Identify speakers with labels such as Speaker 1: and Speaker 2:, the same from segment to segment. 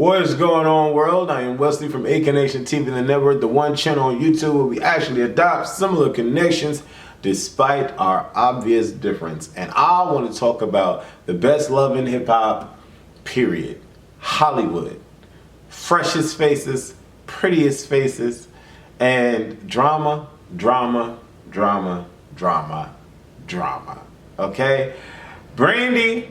Speaker 1: What is going on, world? I am Wesley from Aconnectiontv, the network, the one channel on YouTube where we actually adopt similar connections despite our obvious difference. And I want to talk about the best love in hip-hop, period. Hollywood. Freshest faces, prettiest faces, and drama, drama, drama, drama, drama. Okay? Brandy.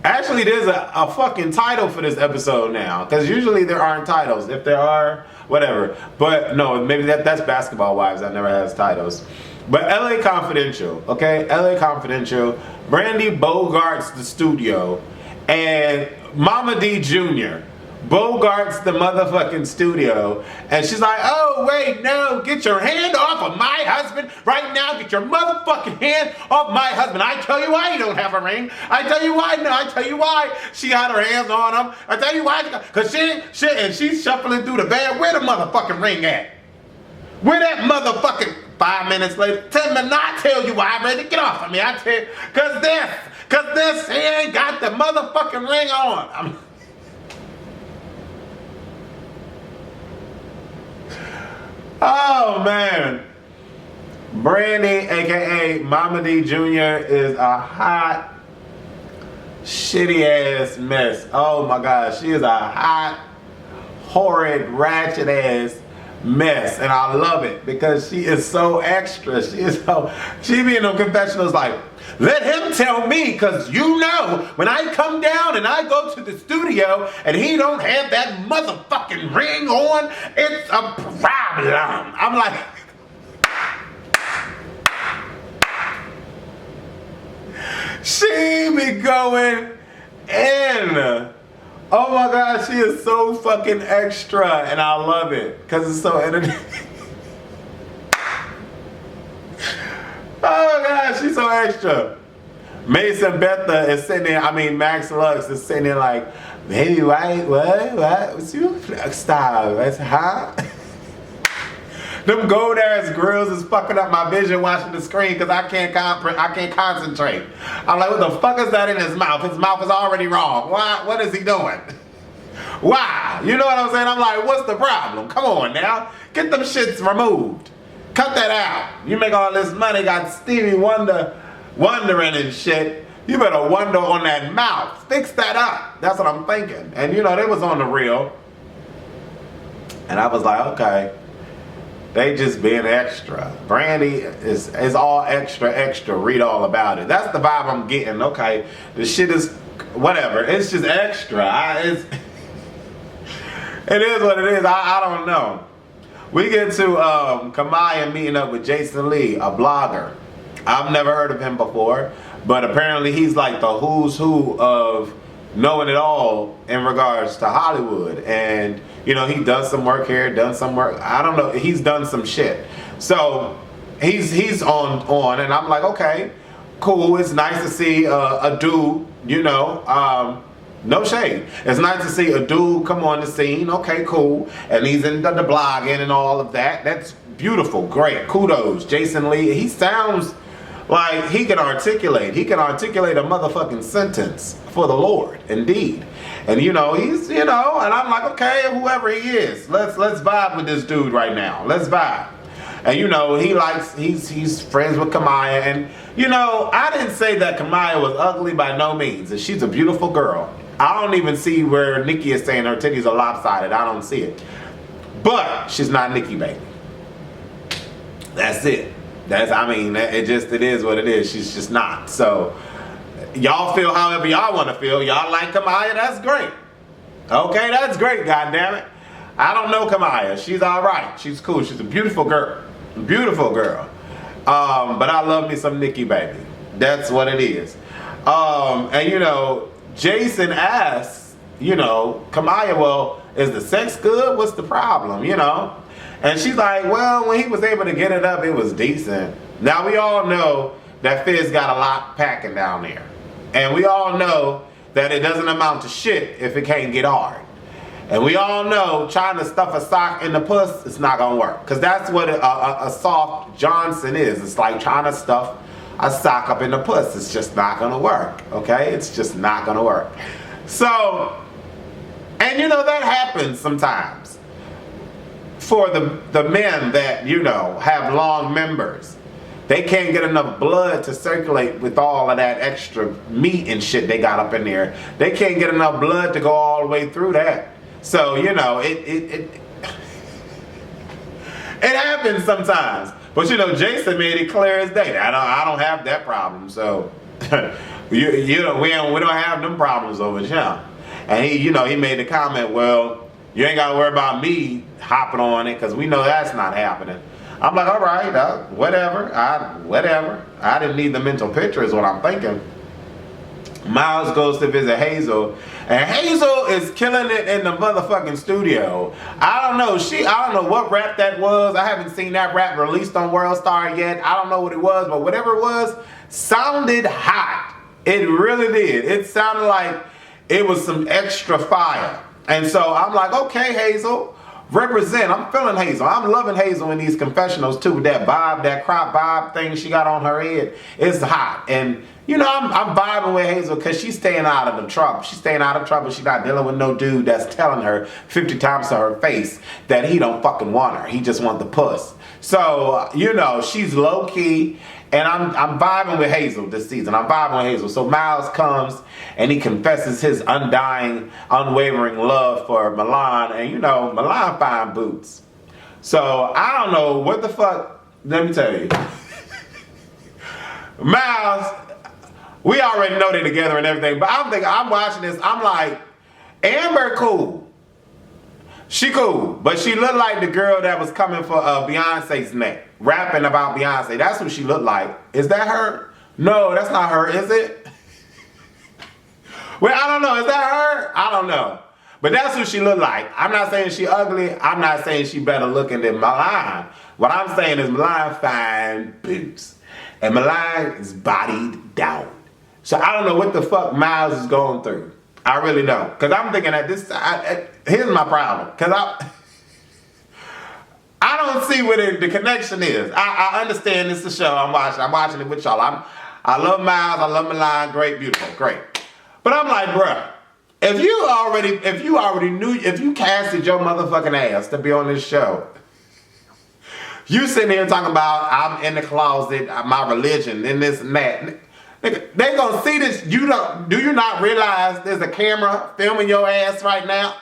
Speaker 1: Actually, there's a fucking title for this episode now, because usually there aren't titles. If there are, whatever. But no, maybe that's Basketball Wives. That never has titles. But LA Confidential, okay? LA Confidential. Brandy bogarts the studio, and Mama D Jr. bogarts the motherfucking studio, and she's like, oh wait, no, get your hand off of my husband right now. Get your motherfucking hand off my husband. I tell you why you don't have a ring. I tell you why. No, I tell you why she had her hands on him. I tell you why. Because she's shuffling through the bed. Where the motherfucking ring at? Where that motherfucking 5 minutes later? Tell me not tell you why I'm ready to get off of me. I tell you, cause this, he ain't got the motherfucking ring on. Oh man, Brandy, aka Mama D Jr. is a hot, shitty ass mess. Oh my gosh, she is a hot, horrid, ratchet ass mess, and I love it because she is so extra. She be in them confessionals like, let him tell me, because you know when I come down and I go to the studio and he don't have that motherfucking ring on, it's a problem. I'm like, she be going in. Oh my God, she is so fucking extra, and I love it because it's so entertaining. Oh God, she's so extra. Mason Betha is sitting there, Max Lux is sitting there like, baby, what? What's your style? That's hot. Them gold ass grills is fucking up my vision watching the screen because I can't concentrate. I'm like, what the fuck is that in his mouth? His mouth is already wrong. Why? What is he doing? Why? You know what I'm saying? I'm like, what's the problem? Come on now. Get them shits removed. Cut that out. You make all this money, got Stevie Wonder wondering and shit. You better wonder on that mouth. Fix that up. That's what I'm thinking. And you know, they was on the reel. And I was like, okay. They just being extra. Brandy is all extra. Read all about it. That's the vibe I'm getting. Okay. The shit is whatever. It's just extra. It is what it is. I don't know. We get to Kamaya meeting up with Jason Lee, a blogger. I've never heard of him before, but apparently he's like the who's who of knowing it all in regards to Hollywood. And, you know, he does some work here, done some work. I don't know. He's done some shit. So he's on, and I'm like, okay, cool. It's nice to see a dude, you know, no shade. It's nice to see a dude come on the scene. Okay, cool. And he's in the blogging and all of that. That's beautiful. Great. Kudos. Jason Lee. He sounds like he can articulate. He can articulate a motherfucking sentence for the Lord. Indeed. And you know, he's, you know, and I'm like, okay, whoever he is, let's vibe with this dude right now. Let's vibe. And you know, he's friends with Kamaya. And you know, I didn't say that Kamaya was ugly by no means. And she's a beautiful girl. I don't even see where Nikki is saying her titties are lopsided. I don't see it. But she's not Nikki Baby. That's it. It is what it is. She's just not. So y'all feel however y'all want to feel. Y'all like Kamaya, that's great. Okay, that's great, goddammit. I don't know Kamaya. She's alright. She's cool. She's a beautiful girl. Beautiful girl. But I love me some Nikki Baby. That's what it is. And you know, Jason asks, you know, Kamaya, well, is the sex good? What's the problem? You know? And she's like, well, when he was able to get it up, it was decent. Now, we all know that Fizz got a lot packing down there. And we all know that it doesn't amount to shit if it can't get hard. And we all know trying to stuff a sock in the puss, it's not going to work. Because that's what a soft Johnson is. It's like trying to stuff a sock up in the puss. It's just not going to work. Okay? It's just not going to work. So, and And you know, that happens sometimes for the men that, you know, have long members. They can't get enough blood to circulate with all of that extra meat and shit they got up in there. They can't get enough blood to go all the way through that. So, you know, it happens sometimes. But, you know, Jason made it clear as day. I don't have that problem. So, we don't have them problems over here. And he, you know, he made the comment, well, you ain't got to worry about me hopping on it because we know that's not happening. I'm like, all right, whatever. I didn't need the mental picture is what I'm thinking. Miles goes to visit Hazel, and Hazel is killing it in the motherfucking studio. I don't know what rap that was. I haven't seen that rap released on World Star yet. I don't know what it was, but whatever it was, sounded hot. It really did. It sounded like it was some extra fire. And so I'm like, okay, Hazel, represent. I'm feeling Hazel. I'm loving Hazel in these confessionals too. That bob, that crop bob thing she got on her head is hot. And you know, I'm vibing with Hazel because she's staying out of the trouble. She's staying out of trouble. She's not dealing with no dude that's telling her 50 times to her face that he don't fucking want her. He just want the puss. So, you know, she's low key. And I'm vibing with Hazel this season. I'm vibing with Hazel. So Miles comes and he confesses his undying, unwavering love for Milan. And you know, Milan fine boots. So I don't know what the fuck. Let me tell you. Miles, we already know they're together and everything. But I'm watching this. I'm like, Amber cool. She cool, but she looked like the girl that was coming for Beyonce's neck, rapping about Beyonce. That's who she looked like. Is that her? No, that's not her, is it? Well, I don't know. Is that her? I don't know. But that's who she looked like. I'm not saying she ugly. I'm not saying she better looking than Milan. What I'm saying is Milan fine boots. And Milan is bodied down. So I don't know what the fuck Miles is going through. I really don't. Because I'm thinking that here's my problem. Because I don't see where the connection is. I understand this is a show I'm watching. I'm watching it with y'all. I love Miles. I love Milan. Great, beautiful, great. But I'm like, bruh, if you casted your motherfucking ass to be on this show, you sitting here talking about I'm in the closet, my religion, and this and that. They gonna see this. Do you not realize there's a camera filming your ass right now?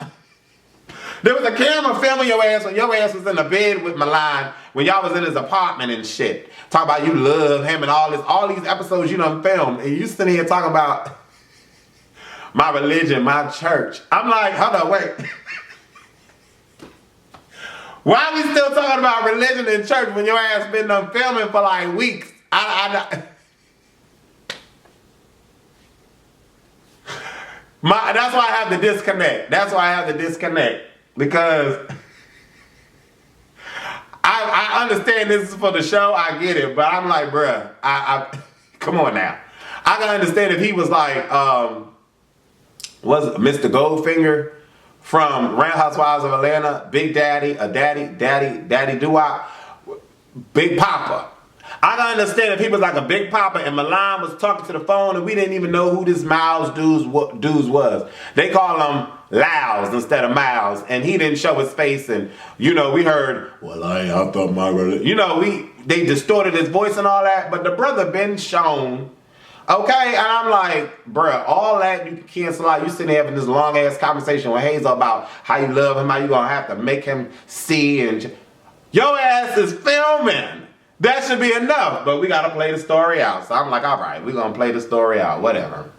Speaker 1: There was a camera filming your ass when your ass was in the bed with Milan, when y'all was in his apartment and shit. Talk about you love him and all these episodes you done filmed, and you sitting here talking about my religion, my church. I'm like, hold on, wait. Why are we still talking about religion and church when your ass been done filming for like weeks? That's why I have the disconnect. Because I understand this is for the show. I get it. But I'm like, bruh, come on now. I can understand if he was like, was it Mr. Goldfinger from Real Housewives of Atlanta, Big Daddy, Daddy Doo-Wop, Big Papa. I can understand if he was like a Big Papa and Milan was talking to the phone and we didn't even know who this Miles dude was. They call him Lyles instead of Miles, and he didn't show his face, and you know, we heard, well, I thought my religion. You know, they distorted his voice and all that, but the brother been shown. Okay, and I'm like, bruh, all that you can cancel out. You sitting there having this long ass conversation with Hazel about how you love him, how you gonna have to make him see, and your ass is filming. That should be enough, but we gotta play the story out. So I'm like, all right, we're gonna play the story out, whatever.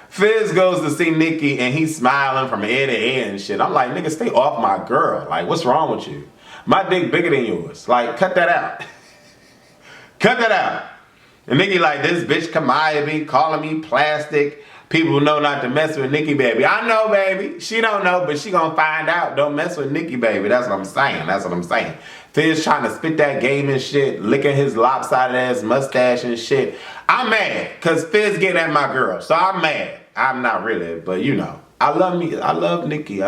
Speaker 1: Fizz goes to see Nikki and he's smiling from ear to ear and shit. I'm like, nigga, stay off my girl. Like, what's wrong with you? My dick bigger than yours. Like, cut that out. Cut that out. And Nikki like, this bitch Kamaya be calling me plastic. People know not to mess with Nikki Baby. I know, baby. She don't know, but she gonna find out. Don't mess with Nikki Baby. That's what I'm saying. Fizz trying to spit that game and shit, licking his lopsided ass mustache and shit. I'm mad, because Fizz getting at my girl. So I'm mad. I'm not really, but you know. I love Nikki. I love Nikki.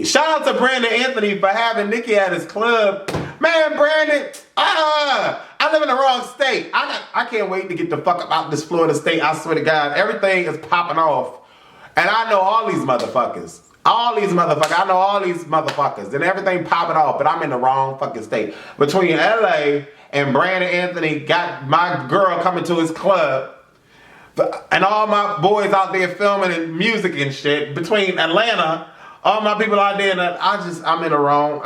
Speaker 1: Shout out to Brandon Anthony for having Nikki at his club Man, Brandon, I live in the wrong state. I can't wait to get the fuck out this Florida state. I swear to God, everything is popping off. And I know all these motherfuckers. I know all these motherfuckers. And everything popping off, but I'm in the wrong fucking state. Between LA and Brandon Anthony got my girl coming to his club. And all my boys out there filming and music and shit. Between Atlanta, all my people out there, and I'm in the wrong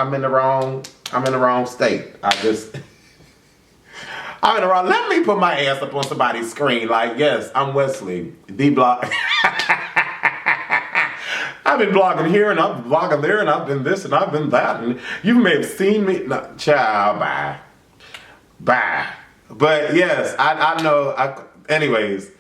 Speaker 1: state. I'm in the wrong. Let me put my ass up on somebody's screen. Like, yes, I'm Wesley, the blog. I've been blogging here and I'm blogging there and I've been this and I've been that. And you may have seen me. No, child, bye. But yes, I know. Anyways.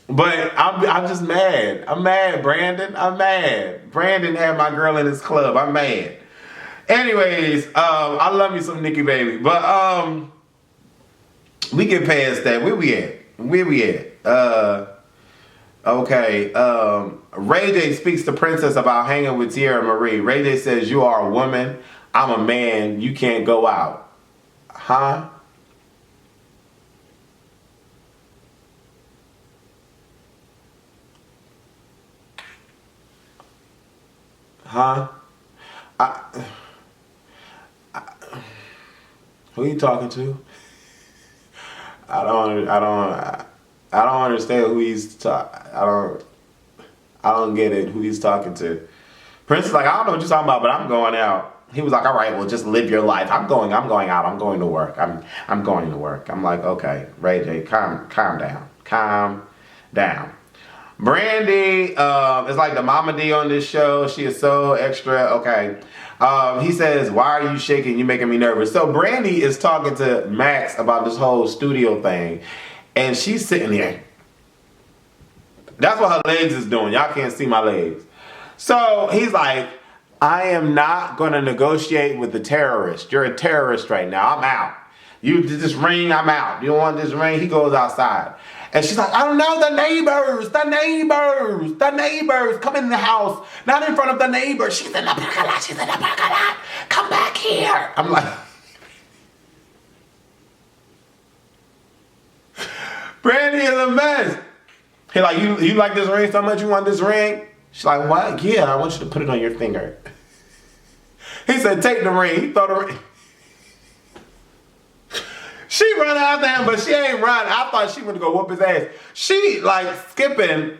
Speaker 1: But I'm just mad. I'm mad, Brandon. I'm mad. Brandon had my girl in his club. I'm mad. Anyways, I love me some Nikki Baby. But we get past that. Where we at? Okay. Ray J speaks to Princess about hanging with Tierra Marie. Ray J says, "You are a woman. I'm a man. You can't go out." Huh? Who are you talking to? I don't understand who he's I don't get it. Who he's talking to? Prince is like, I don't know what you're talking about, but I'm going out. He was like, all right, well, just live your life. I'm going out. I'm going to work. I'm going to work. I'm like, okay, Ray J, calm down. Brandy is like the Mama D on this show. She is so extra. Okay. He says, why are you shaking? You're making me nervous. So Brandy is talking to Max about this whole studio thing. And she's sitting there. That's what her legs is doing. Y'all can't see my legs. So he's like, I am not going to negotiate with the terrorist. You're a terrorist right now. I'm out. You did this ring, I'm out. You don't want this ring? He goes outside. And she's like, I don't know, the neighbors come in the house, not in front of the neighbors. She's in the parking lot, come back here. I'm like, Brandy is a mess. He like, you like this ring so much, you want this ring? She's like, what? Yeah, I want you to put it on your finger. He said, take the ring. He throw the ring. She run after him, but she ain't run. I thought she would go whoop his ass. She like skipping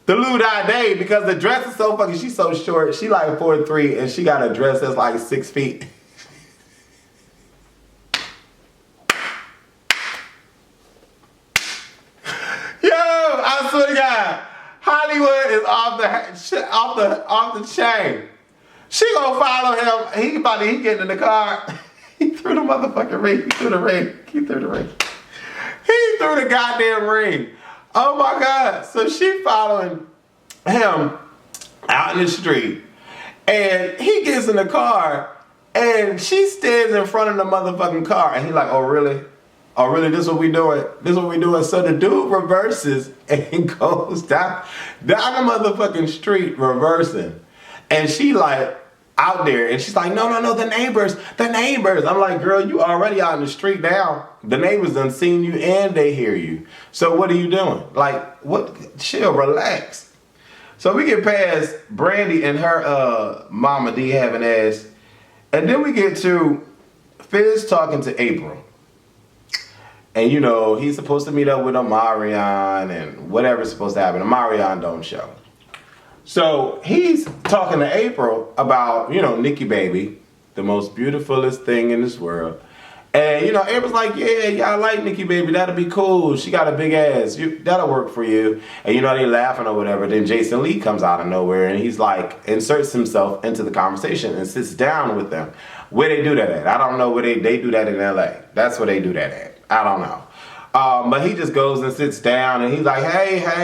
Speaker 1: the Ludi Day because the dress is so fucking, she's so short. She like 4'3" and she got a dress that's like 6 feet. Yo, I swear to God, Hollywood is off the chain. She gonna follow him. He getting in the car. He threw the motherfucking ring. He threw the goddamn ring. Oh my God. So she following him out in the street. And he gets in the car and she stands in front of the motherfucking car. And he like, oh really? Oh really? This what we doing? So the dude reverses and goes down the motherfucking street reversing. And she like, out there, and she's like, no, the neighbors. I'm like, girl, you already out in the street now. The neighbors done seen you and they hear you. So what are you doing? Like, what? Chill, relax. So we get past Brandy and her Mama D having ass, and then we get to Fizz talking to April. And you know, he's supposed to meet up with Omarion and whatever's supposed to happen. Omarion don't show. So he's talking to April about, you know, Nikki Baby, the most beautifulest thing in this world. And, you know, April's like, yeah, I like Nikki Baby. That'll be cool. She got a big ass. That'll work for you. And, you know, they laughing or whatever. Then Jason Lee comes out of nowhere and he's like, inserts himself into the conversation and sits down with them. Where they do that at? I don't know where they do that in LA. That's where they do that at. I don't know. But he just goes and sits down and he's like, hey.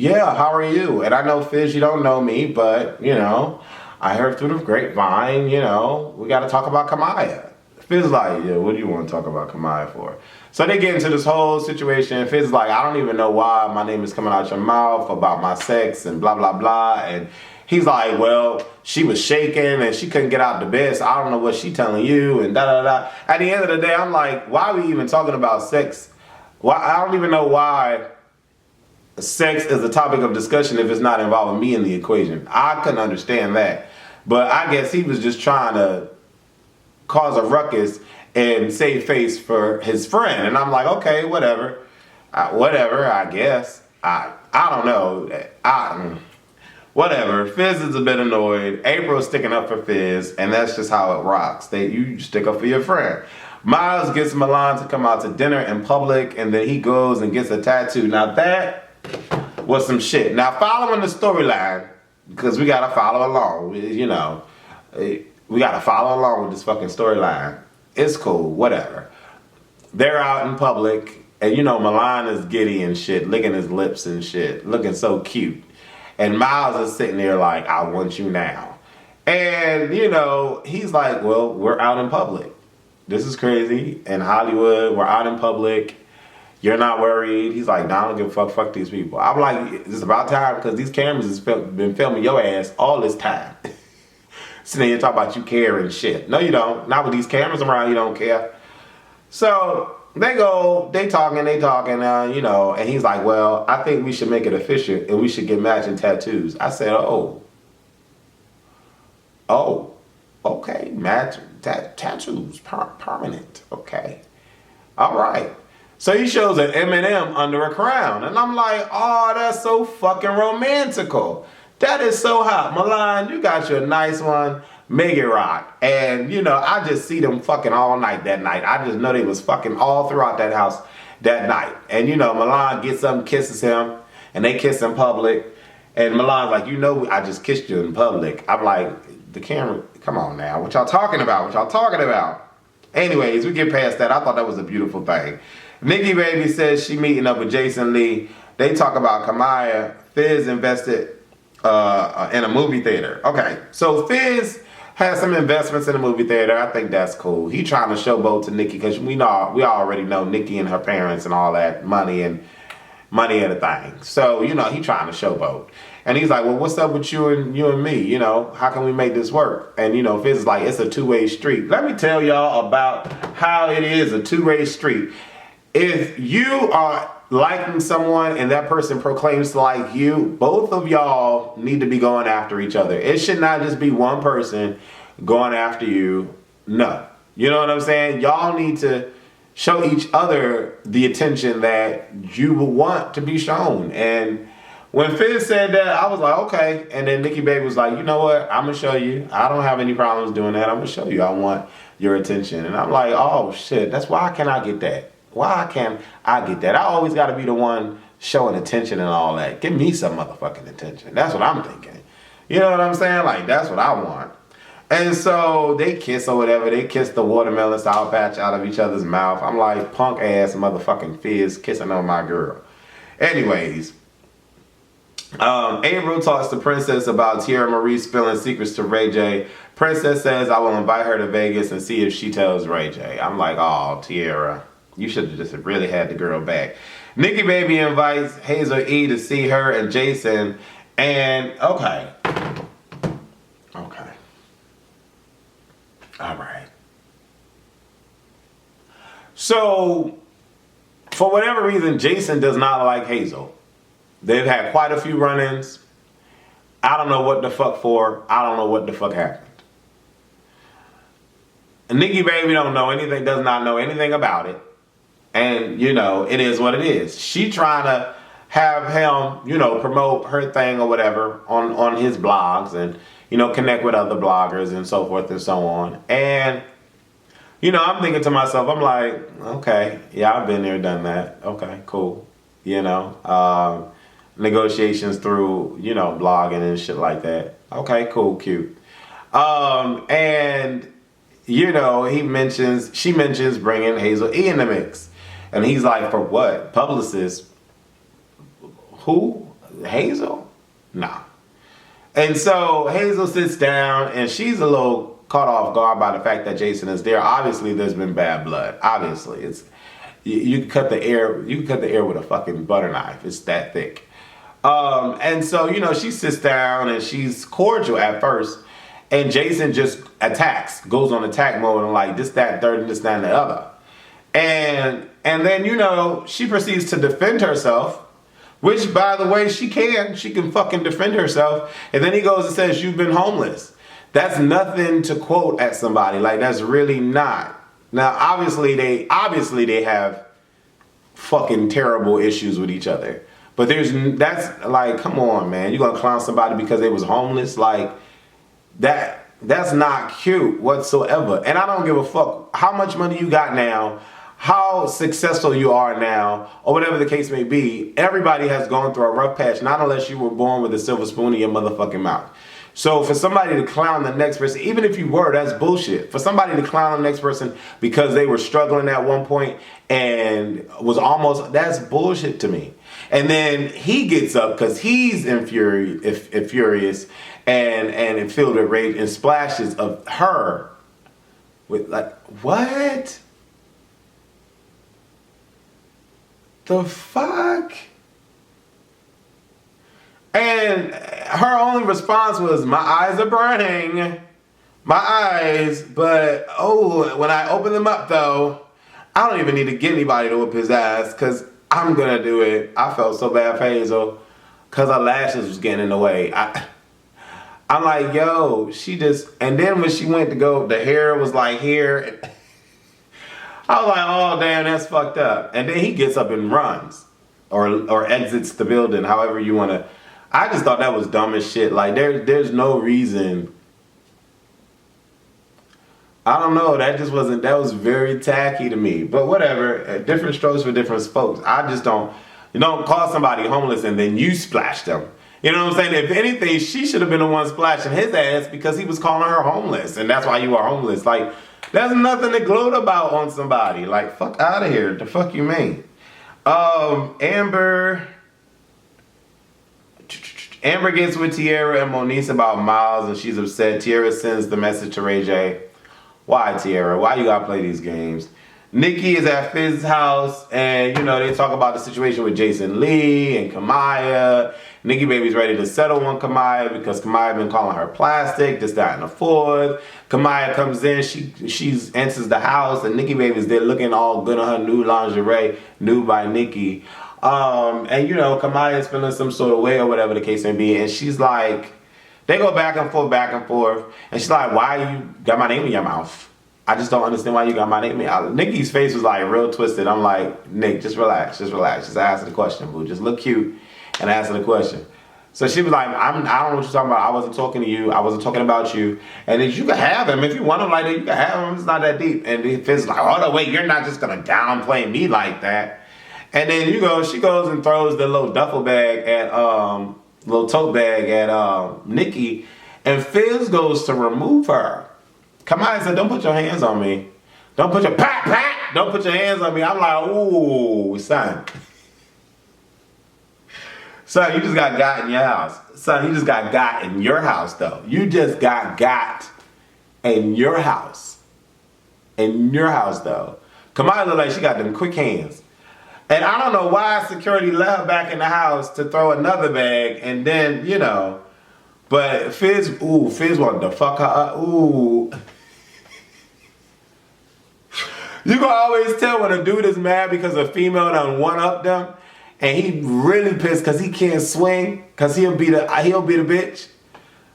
Speaker 1: Yeah, how are you? And I know, Fizz, you don't know me, but, you know, I heard through the grapevine, you know, we got to talk about Kamaya. Fizz is like, yeah, what do you want to talk about Kamaya for? So they get into this whole situation. Fizz is like, I don't even know why my name is coming out your mouth about my sex and blah, blah, blah. And He's like, well, she was shaking and she couldn't get out of the bed, so I don't know what she telling you and da da da. At the end of the day, I'm like, why are we even talking about sex? Why? I don't even know why sex is a topic of discussion if it's not involving me in the equation. I couldn't understand that. But I guess he was just trying to cause a ruckus and save face for his friend. And I'm like, okay, whatever. Whatever, I guess. I don't know. Whatever. Fizz is a bit annoyed. April's sticking up for Fizz, and that's just how it rocks. You stick up for your friend. Miles gets Milan to come out to dinner in public, and then he goes and gets a tattoo. Now that was some shit. Now following the storyline, because we gotta follow along, you know. We gotta follow along with this fucking storyline. It's cool, whatever. They're out in public, and you know Milan is giddy and shit, licking his lips and shit, looking so cute. And Miles is sitting there like, I want you now. And, you know, he's like, well, we're out in public. This is crazy. In Hollywood, we're out in public. You're not worried. He's like, nah, I don't give a fuck. Fuck these people. I'm like, it's about time because these cameras has been filming your ass all this time. So then you talk about you care and shit. No, you don't. Not with these cameras around, you don't care. So they talking, you know, and he's like, well, I think we should make it official and we should get matching tattoos. I said, oh, okay, match tattoos, permanent, okay, all right. So he shows an M&M under a crown, and I'm like, oh, that's so fucking romantical. That is so hot. Milan, you got your nice one. Make it rock. And, you know, I just see them fucking all night that night. I just know they was fucking all throughout that house that night. And, you know, Milan gets up and kisses him, and they kiss in public. And Milan's like, you know, I just kissed you in public. I'm like, the camera, come on now. What y'all talking about? What y'all talking about? Anyways, we get past that. I thought that was a beautiful thing. Nikki Baby says she meeting up with Jason Lee. They talk about Kamaya. Fizz invested in a movie theater. Okay, so Fizz has some investments in a movie theater. I think that's cool. He trying to showboat to Nikki because we already know Nikki and her parents and all that money and the thing. So, you know, he trying to showboat. And he's like, well, what's up with you and me? You know, how can we make this work? And, you know, Fizz is like, it's a two-way street. Let me tell y'all about how it is a two-way street. If you are liking someone and that person proclaims to like you, both of y'all need to be going after each other. It should not just be one person going after you. No. You know what I'm saying? Y'all need to show each other the attention that you would want to be shown. And when Fizz said that, I was like, okay. And then Nikki Baby was like, you know what? I'm going to show you. I don't have any problems doing that. I'm going to show you. I want your attention. And I'm like, oh, shit. That's why can I get that? Why can't I get that? I always got to be the one showing attention and all that. Give me some motherfucking attention. That's what I'm thinking. You know what I'm saying? Like, that's what I want. And so they kiss or whatever. They kiss the watermelon Sour Patch out of each other's mouth. I'm like, punk ass motherfucking Fizz kissing on my girl. Anyways, April talks to Princess about Tierra Marie spilling secrets to Ray J. Princess says, I will invite her to Vegas and see if she tells Ray J. I'm like, oh, Tierra. You should have just really had the girl back. Nikki Baby invites Hazel E to see her and Jason. And, okay. All right. So, for whatever reason, Jason does not like Hazel. They've had quite a few run-ins. I don't know what the fuck for. I don't know what the fuck happened. And Nikki Baby does not know anything about it. And, you know, it is what it is. She trying to have him, you know, promote her thing or whatever on his blogs and, you know, connect with other bloggers and so forth and so on. And, you know, I'm thinking to myself, I'm like, okay, yeah, I've been there, done that. Okay, cool. You know, negotiations through, you know, blogging and shit like that. Okay, cool, cute. And, you know, she mentions bringing Hazel E in the mix. And he's like, for what? Publicist? Who? Hazel? Nah. And so Hazel sits down and she's a little caught off guard by the fact that Jason is there. Obviously, there's been bad blood. Obviously, it's you can cut the air with a fucking butter knife. It's that thick. And so, you know, she sits down and she's cordial at first. And Jason just attacks, goes on attack mode and like this, that, third, and this, that, and the other. And then, you know, she proceeds to defend herself, which, by the way, she can fucking defend herself. And then he goes and says, you've been homeless. That's nothing to quote at somebody. Like, that's really not. Now, obviously they have fucking terrible issues with each other. But that's like, come on, man. You gonna clown somebody because they was homeless? Like, that's not cute whatsoever. And I don't give a fuck how much money you got now, how successful you are now, or whatever the case may be. Everybody has gone through a rough patch, not unless you were born with a silver spoon in your motherfucking mouth. So for somebody to clown the next person, even if you were, that's bullshit. For somebody to clown the next person because they were struggling at one point and was almost, that's bullshit to me. And then he gets up because he's furious and filled with rage and splashes of her with like, what? The fuck? And her only response was, my eyes are burning. My eyes. But, oh, when I open them up, though, I don't even need to get anybody to whip his ass because I'm going to do it. I felt so bad for Hazel because her lashes was getting in the way. I'm like, yo, she just... And then when she went to go, the hair was like here. I was like, oh, damn, that's fucked up. And then he gets up and runs or exits the building, however you want to... I just thought that was dumb as shit. Like, there's no reason. I don't know. That was very tacky to me. But whatever. Different strokes for different folks. I just don't, you don't call somebody homeless and then you splash them. You know what I'm saying? If anything, she should have been the one splashing his ass because he was calling her homeless. And that's why you are homeless. Like, there's nothing to gloat about on somebody. Like, fuck out of here. The fuck you mean? Amber gets with Tierra and Moniece about Miles and she's upset. Tierra sends the message to Ray J. Why, Tierra? Why you gotta play these games? Nikki is at Fizz's house and, you know, they talk about the situation with Jason Lee and Kamaya. Nikki Baby's ready to settle on Kamaya because Kamaya been calling her plastic, this, that, and the fourth. Kamaya comes in, she enters the house and Nikki Baby's there looking all good on her new lingerie, new by Nikki. And you know, Kamaya is feeling some sort of way or whatever the case may be, and she's like, they go back and forth, and she's like, why you got my name in your mouth? I just don't understand why you got my name in your mouth. Nikki's face was like real twisted. I'm like, Nick, just relax. Just answer the question, boo. Just look cute and answer the question. So she was like, I don't know what you're talking about. I wasn't talking to you. I wasn't talking about you. And then you can have him. If you want him like that, you can have him. It's not that deep. And Fizz like, oh no, wait, you're not just gonna downplay me like that. And then she goes and throws the little duffel bag at, little tote bag at Nikki, and Fizz goes to remove her. Kamaya said, don't put your hands on me. Don't put your don't put your hands on me. I'm like, ooh, son. Son, you just got in your house. Son, you just got in your house, though. You just got in your house. In your house, though. Kamaya look like she got them quick hands. And I don't know why security let her back in the house to throw another bag and then, you know. But Fizz wanted to fuck her up. Ooh. You can always tell when a dude is mad because a female done one-up them. And he really pissed because he can't swing. Because he'll be the bitch.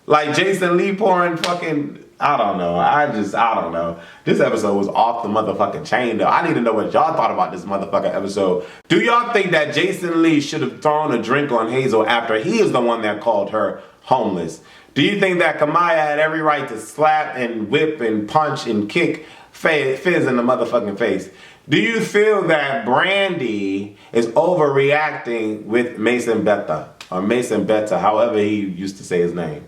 Speaker 1: Like Jason Lee pouring fucking... I don't know. I don't know. This episode was off the motherfucking chain, though. I need to know what y'all thought about this motherfucking episode. Do y'all think that Jason Lee should have thrown a drink on Hazel after he is the one that called her homeless? Do you think that Kamaya had every right to slap and whip and punch and kick Fizz in the motherfucking face? Do you feel that Brandy is overreacting with Mason Betta, or Mason Betta, however he used to say his name?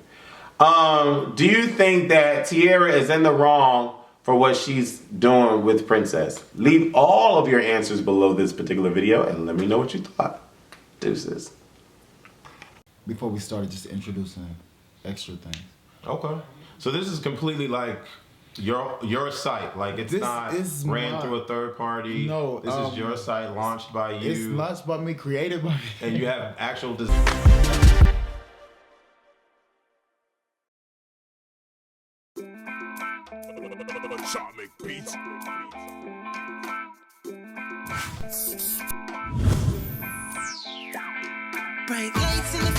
Speaker 1: Do you think that Tierra is in the wrong for what she's doing with Princess? Leave all of your answers below this particular video and let me know what you thought. Deuces.
Speaker 2: Before we started, just introducing extra things.
Speaker 1: Okay. So this is completely like
Speaker 3: Your site, like it's
Speaker 2: This
Speaker 3: not
Speaker 2: is
Speaker 3: ran
Speaker 2: my-
Speaker 3: through a third party.
Speaker 2: No,
Speaker 3: this is your site, launched by you.
Speaker 2: It's launched by me, created by me.
Speaker 3: And you have actual
Speaker 4: Atomic Beats.
Speaker 5: Bright lights in the